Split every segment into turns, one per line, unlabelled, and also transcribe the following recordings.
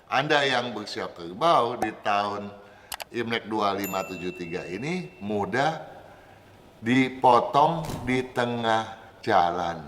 Anda yang bersio kerbau di tahun Imlek 2573 ini mudah dipotong di tengah jalan.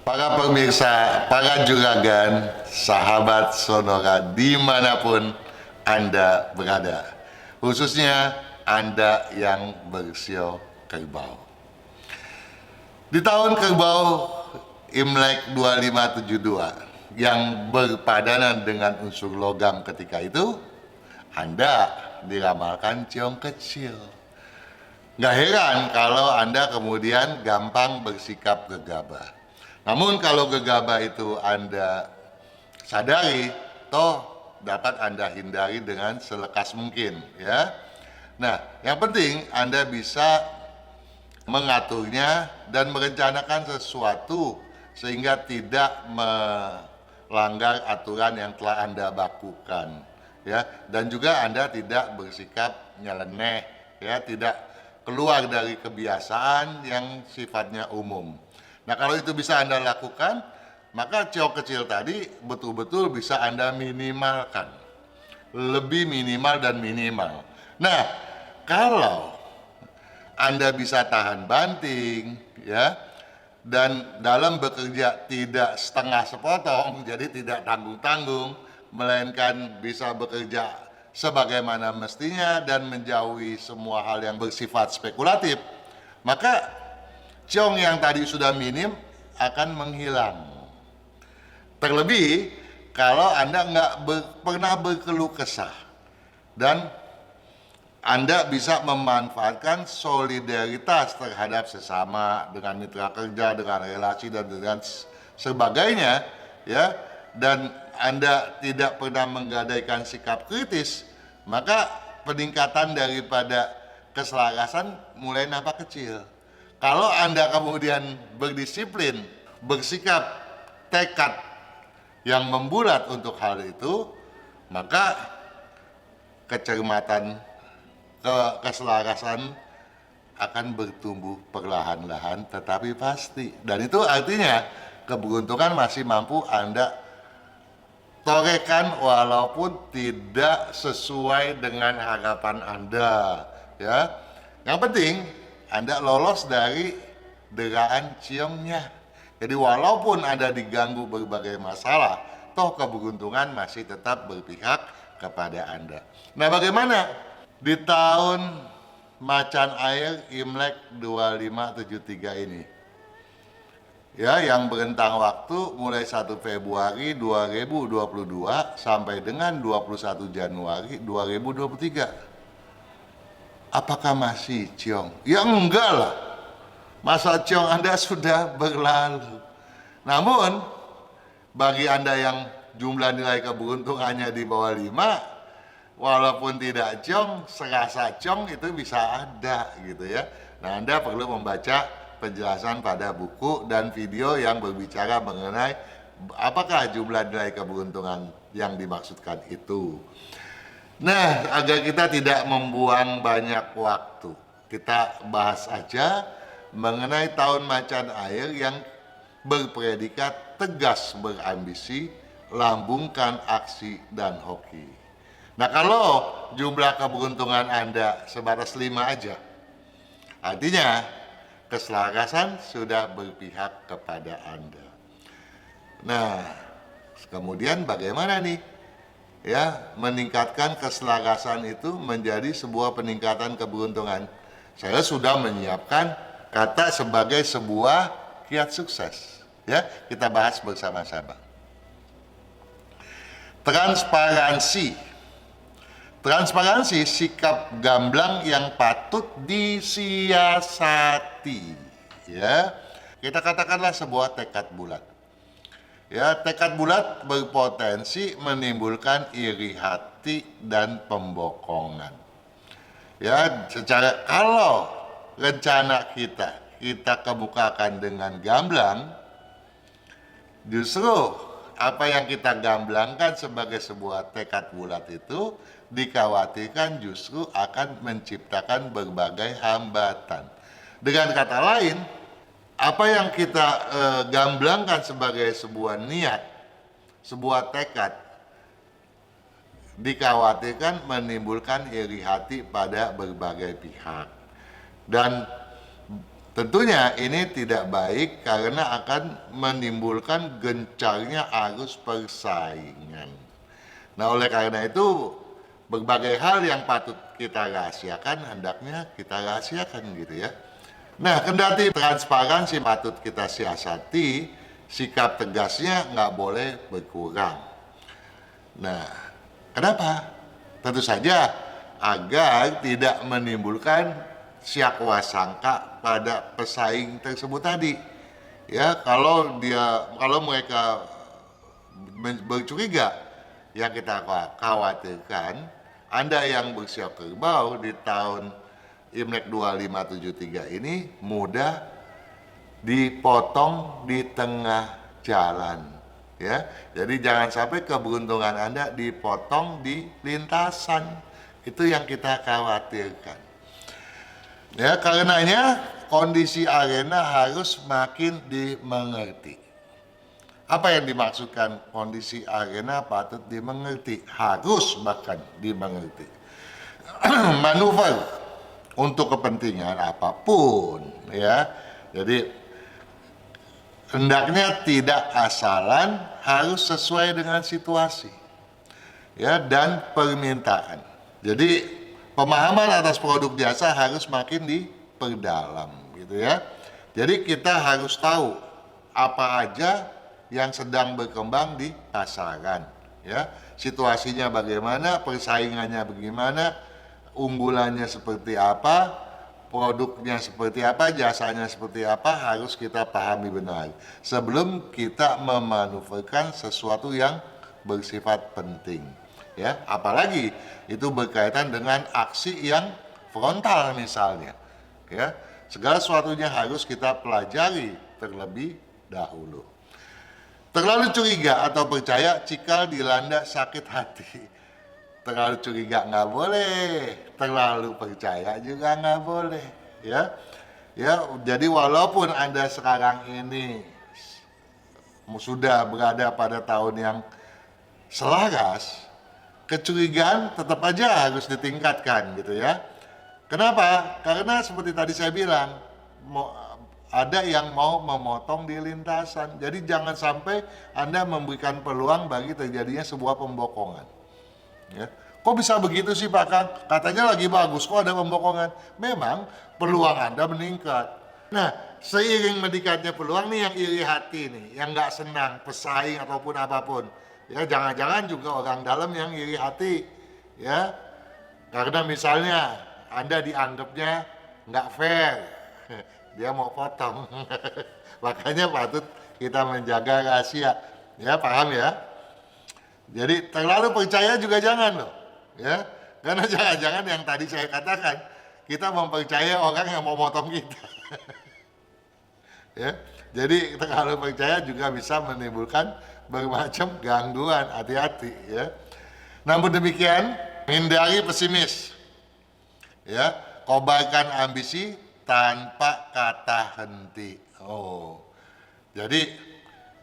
Para pemirsa, para juragan, sahabat Sonora dimanapun Anda berada, khususnya Anda yang bersio kerbau. Di tahun kerbau Imlek 2572 yang berpadanan dengan unsur logam ketika itu, Anda diramalkan ciong kecil. Nggak heran kalau Anda kemudian gampang bersikap gegabah. Namun kalau gegabah itu Anda sadari, toh dapat Anda hindari dengan selekas mungkin, ya. Nah, yang penting Anda bisa mengaturnya dan merencanakan sesuatu sehingga tidak melanggar aturan yang telah Anda bakukan, ya. Dan juga Anda tidak bersikap nyeleneh, ya, tidak keluar dari kebiasaan yang sifatnya umum. Nah, kalau itu bisa Anda lakukan, maka ciong kecil tadi betul-betul bisa Anda minimalkan. Lebih minimal dan minimal. Nah, kalau Anda bisa tahan banting, ya, dan dalam bekerja tidak setengah sepotong, jadi tidak tanggung-tanggung, melainkan bisa bekerja sebagaimana mestinya dan menjauhi semua hal yang bersifat spekulatif, maka ciong yang tadi sudah minim akan menghilang. Terlebih kalau Anda nggak pernah berkeluh kesah dan Anda bisa memanfaatkan solidaritas terhadap sesama, dengan mitra kerja, dengan relasi dan dengan sebagainya, ya, dan Anda tidak pernah menggadaikan sikap kritis, maka peningkatan daripada keselarasan mulai nampak kecil. Kalau Anda kemudian berdisiplin, bersikap tekad yang membulat untuk hal itu, maka kecermatan, keselarasan akan bertumbuh perlahan-lahan tetapi pasti. Dan itu artinya keberuntungan masih mampu Anda torekan walaupun tidak sesuai dengan harapan Anda, ya. Yang penting Anda lolos dari deraan ciongnya. Jadi walaupun Anda diganggu berbagai masalah, toh keberuntungan masih tetap berpihak kepada Anda. Nah, bagaimana di tahun macan air Imlek 2573 ini? Ya, yang berentang waktu mulai 1 Februari 2022 sampai dengan 21 Januari 2023. Apakah masih ciong? Ya enggak lah. Masa ciong Anda sudah berlalu. Namun, bagi Anda yang jumlah nilai keberuntungannya di bawah 5, walaupun tidak ciong, serasa ciong itu bisa ada gitu ya. Nah, Anda perlu membaca penjelasan pada buku dan video yang berbicara mengenai apakah jumlah nilai keberuntungan yang dimaksudkan itu. Nah, agar kita tidak membuang banyak waktu, kita bahas aja mengenai tahun macan air yang berpredikat tegas berambisi, lambungkan aksi dan hoki. Nah, kalau jumlah keberuntungan Anda sebatas 5 aja, artinya keselarasan sudah berpihak kepada Anda. Nah, kemudian bagaimana nih? Ya, meningkatkan keselarasan itu menjadi sebuah peningkatan keberuntungan. Saya sudah menyiapkan kata sebagai sebuah kiat sukses. Ya, kita bahas bersama-sama. Transparansi. Transparansi sikap gamblang yang patut disiasati. Ya, kita katakanlah sebuah tekad bulat. Ya, tekad bulat berpotensi menimbulkan iri hati dan pembokongan. Ya, secara kalau rencana kita kemukakan dengan gamblang, justru apa yang kita gamblangkan sebagai sebuah tekad bulat itu dikhawatirkan justru akan menciptakan berbagai hambatan. Dengan kata lain, apa yang kita gamblangkan sebagai sebuah niat, sebuah tekad, dikhawatirkan menimbulkan iri hati pada berbagai pihak. Dan tentunya ini tidak baik karena akan menimbulkan gencarnya arus persaingan. Nah, oleh karena itu berbagai hal yang patut kita rahasiakan hendaknya kita rahasiakan gitu ya. Nah, kendati transparansi patut kita siasati, sikap tegasnya nggak boleh berkurang. Nah, kenapa? Tentu saja agar tidak menimbulkan syakwa sangka pada pesaing tersebut tadi. Ya, kalau mereka bercuriga, yang kita khawatirkan Anda yang bersiap kerbau di tahun Imlek 2573 ini mudah dipotong di tengah jalan, ya. Jadi jangan sampai keberuntungan Anda dipotong di lintasan. Itu yang kita khawatirkan. Ya, karenanya kondisi arena harus makin dimengerti. Apa yang dimaksudkan kondisi arena patut dimengerti, harus bahkan dimengerti. Manuver untuk kepentingan apapun, ya. Jadi hendaknya tidak asalan, harus sesuai dengan situasi, ya, dan permintaan. Jadi pemahaman atas produk jasa harus makin diperdalam, gitu ya. Jadi kita harus tahu apa aja yang sedang berkembang di pasaran, ya. Situasinya bagaimana, persaingannya bagaimana, unggulannya seperti apa, produknya seperti apa, jasanya seperti apa, harus kita pahami benar sebelum kita memanuverkan sesuatu yang bersifat penting, ya. Apalagi itu berkaitan dengan aksi yang frontal misalnya, ya. Segala sesuatunya harus kita pelajari terlebih dahulu. Terlalu curiga atau percaya cikal dilanda sakit hati. Terlalu curiga nggak boleh, terlalu percaya juga nggak boleh, ya. Ya, jadi walaupun Anda sekarang ini sudah berada pada tahun yang selaras, kecurigaan tetap aja harus ditingkatkan gitu ya. Kenapa? Karena seperti tadi saya bilang, ada yang mau memotong di lintasan. Jadi jangan sampai Anda memberikan peluang bagi terjadinya sebuah pembokongan. Ya. Kok bisa begitu sih Pak Kang? Katanya lagi bagus, kok ada pembokongan? Memang peluang Anda meningkat. Nah, seiring meningkatnya peluang nih yang iri hati nih, yang nggak senang, pesaing ataupun apapun. Ya, jangan-jangan juga orang dalam yang iri hati. Ya, karena misalnya Anda dianggapnya nggak fair, dia mau potong. Makanya patut kita menjaga rahasia. Ya, paham ya? Jadi terlalu percaya juga jangan loh, ya. Karena jangan-jangan yang tadi saya katakan, kita mempercayai orang yang mau potong kita. Ya. Jadi terlalu percaya juga bisa menimbulkan bermacam gangguan, hati-hati ya. Namun demikian, hindari pesimis. Ya, kobarkan ambisi tanpa kata henti. Oh. Jadi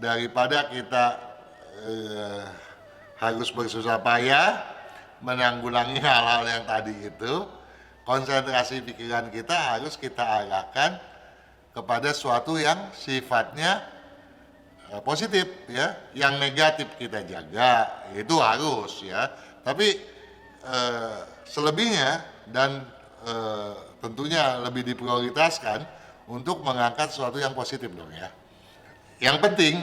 daripada kita harus bersusah payah menanggulangi hal-hal yang tadi itu, konsentrasi pikiran kita harus kita arahkan kepada sesuatu yang sifatnya positif ya, yang negatif kita jaga, itu harus ya. Tapi selebihnya dan tentunya lebih diprioritaskan untuk mengangkat sesuatu yang positif dong ya. Yang penting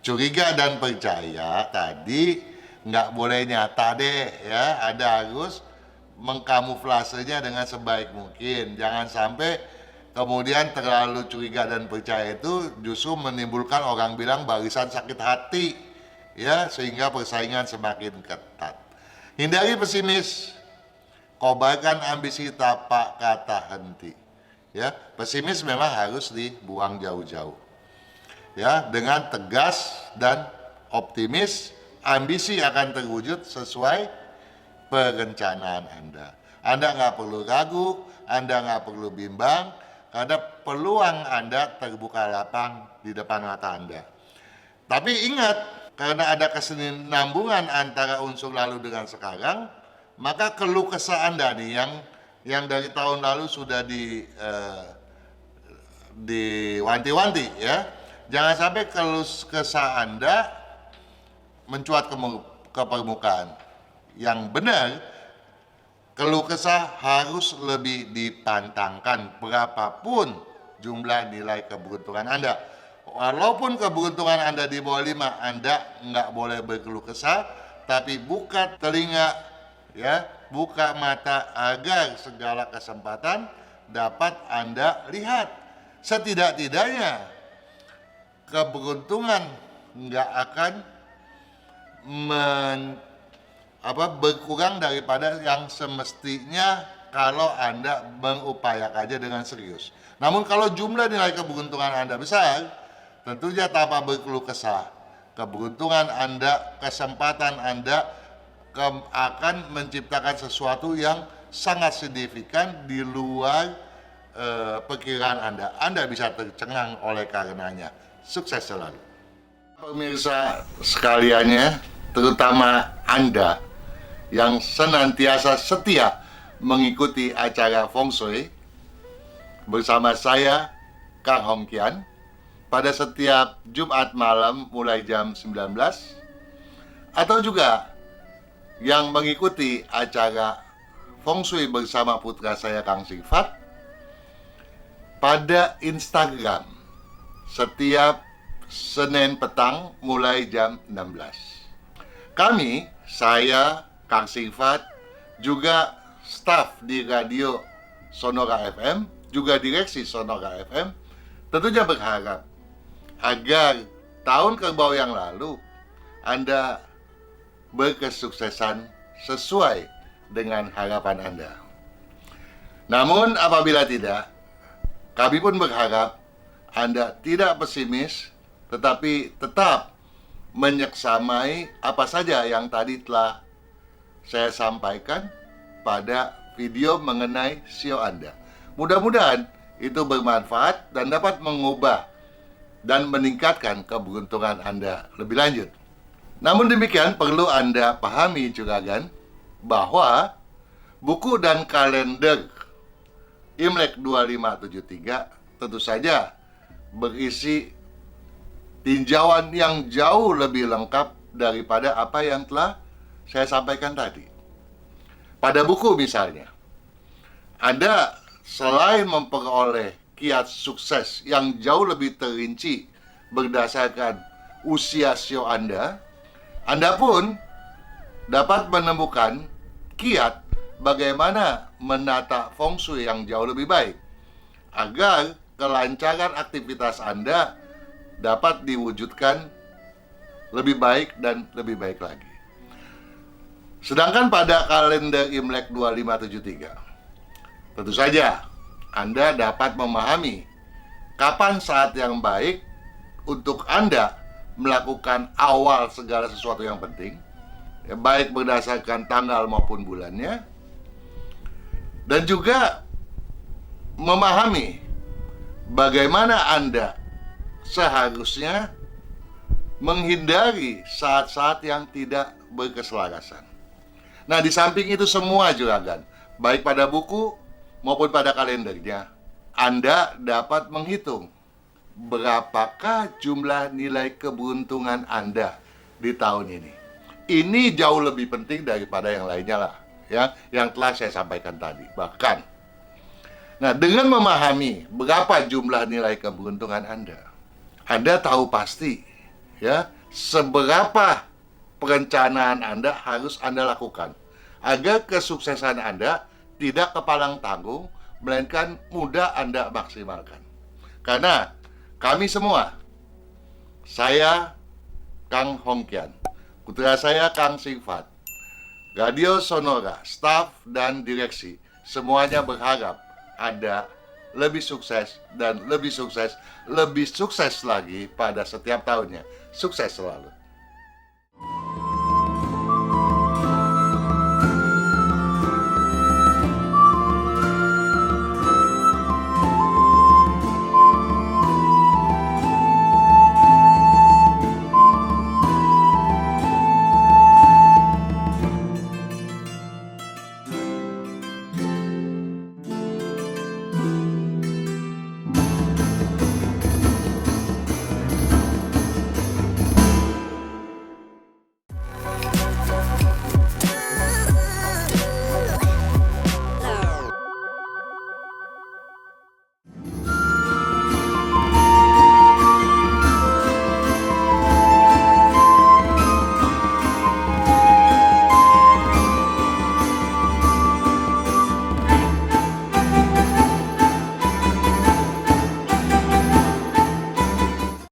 curiga dan percaya tadi nggak boleh nyata deh ya, ada harus mengkamuflasenya dengan sebaik mungkin. Jangan sampai kemudian terlalu curiga dan percaya itu justru menimbulkan orang bilang barisan sakit hati ya, sehingga persaingan semakin ketat. Hindari pesimis, kobarkan ambisi tanpa kata henti ya. Pesimis memang harus dibuang jauh-jauh ya. Dengan tegas dan optimis, ambisi akan terwujud sesuai perencanaan Anda. Anda nggak perlu ragu, Anda nggak perlu bimbang, karena peluang Anda terbuka lapang di depan mata Anda. Tapi ingat, karena ada kesinambungan antara unsur lalu dengan sekarang, maka keluh kesah Anda nih yang dari tahun lalu sudah diwanti-wanti ya. Jangan sampai keluh kesah Anda mencuat ke permukaan. Yang benar, keluh kesah harus lebih dipantangkan berapapun jumlah nilai keberuntungan Anda. Walaupun keberuntungan Anda di bawah 5, Anda nggak boleh berkeluh kesah, tapi buka telinga, ya, buka mata agar segala kesempatan dapat Anda lihat. Setidak-tidaknya keberuntungan nggak akan berkurang daripada yang semestinya kalau Anda mengupayakannya dengan serius. Namun kalau jumlah nilai keberuntungan Anda besar, tentunya tanpa berkeluh kesah, keberuntungan Anda, kesempatan Anda akan menciptakan sesuatu yang sangat signifikan di luar perkiraan Anda. Anda bisa tercengang oleh karenanya. Sukses selalu. Pemirsa sekaliannya, terutama Anda yang senantiasa setia mengikuti acara Feng Shui bersama saya, Kang Hong Kian, pada setiap Jumat malam mulai jam 19, atau juga yang mengikuti acara Feng Shui bersama putra saya Kang Sifat pada Instagram setiap Senin petang mulai jam 16. Kami, saya, Kang Sifat, juga staf di radio Sonora FM, juga direksi Sonora FM, tentunya berharap agar tahun kerbau yang lalu Anda berkesuksesan sesuai dengan harapan Anda. Namun apabila tidak, kami pun berharap Anda tidak pesimis, tetapi tetap menyeksamai apa saja yang tadi telah saya sampaikan pada video mengenai sio Anda. Mudah-mudahan itu bermanfaat dan dapat mengubah dan meningkatkan keberuntungan Anda lebih lanjut. Namun demikian, perlu Anda pahami juga kan bahwa buku dan kalender Imlek 2573 tentu saja berisi tinjauan yang jauh lebih lengkap daripada apa yang telah saya sampaikan tadi. Pada buku misalnya, Anda selain memperoleh kiat sukses yang jauh lebih terinci berdasarkan usia sio Anda pun dapat menemukan kiat bagaimana menata Feng Shui yang jauh lebih baik agar kelancaran aktivitas Anda dapat diwujudkan lebih baik dan lebih baik lagi. Sedangkan pada kalender Imlek 2573, tentu saja Anda dapat memahami kapan saat yang baik untuk Anda melakukan awal segala sesuatu yang penting, ya, baik berdasarkan tanggal maupun bulannya, dan juga memahami bagaimana Anda seharusnya menghindari saat-saat yang tidak berkeselarasan. Nah, di samping itu semua juga kan, baik pada buku maupun pada kalendernya, Anda dapat menghitung berapakah jumlah nilai keberuntungan Anda di tahun ini. Ini jauh lebih penting daripada yang lainnya lah, ya, yang telah saya sampaikan tadi. Bahkan, nah, dengan memahami berapa jumlah nilai keberuntungan Anda tahu pasti, ya, seberapa perencanaan Anda harus Anda lakukan agar kesuksesan Anda tidak kepalang tanggung, melainkan mudah Anda maksimalkan. Karena kami semua, saya Kang Hong Kian, putra saya Kang Sifat, Radio Sonora, staf dan direksi, semuanya berharap Anda lebih sukses dan lebih sukses lagi pada setiap tahunnya. Sukses selalu.